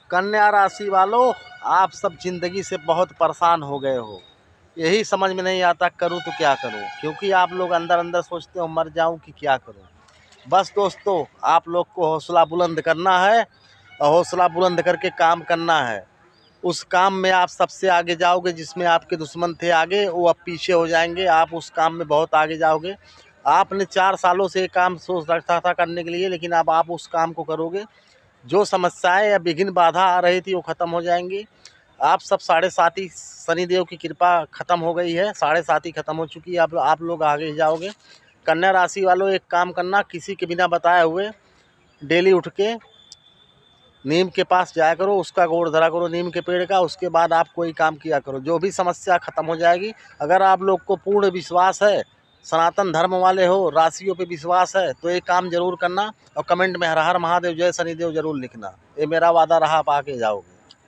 कन्या राशि वालों, आप सब जिंदगी से बहुत परेशान हो गए हो। यही समझ में नहीं आता करूँ तो क्या करूँ, क्योंकि आप लोग अंदर अंदर सोचते हो मर जाऊं कि क्या करूं। बस दोस्तों, आप लोग को हौसला बुलंद करना है और हौसला बुलंद करके काम करना है। उस काम में आप सबसे आगे जाओगे। जिसमें आपके दुश्मन थे आगे, वो अब पीछे हो जाएंगे। आप उस काम में बहुत आगे जाओगे। आपने 4 सालों से ये काम सोच रखा था करने के लिए, लेकिन अब आप उस काम को करोगे। जो समस्याएं या विघ्न बाधा आ रही थी वो खत्म हो जाएंगी। आप सब 7.5 शनिदेव की कृपा खत्म हो गई है। 7.5 खत्म हो चुकी है। अब आप लोग आगे ही जाओगे। कन्या राशि वालों, एक काम करना, किसी के बिना बताए हुए डेली उठ के नीम के पास जाया करो, उसका गोड़ धरा करो नीम के पेड़ का। उसके बाद आप कोई काम किया करो, जो भी समस्या खत्म हो जाएगी। अगर आप लोग को पूर्ण विश्वास है, सनातन धर्म वाले हो, राशियों पे विश्वास है, तो एक काम जरूर करना और कमेंट में हर हर महादेव जय शनिदेव जरूर लिखना। ये मेरा वादा रहा, आप आगे जाओगे।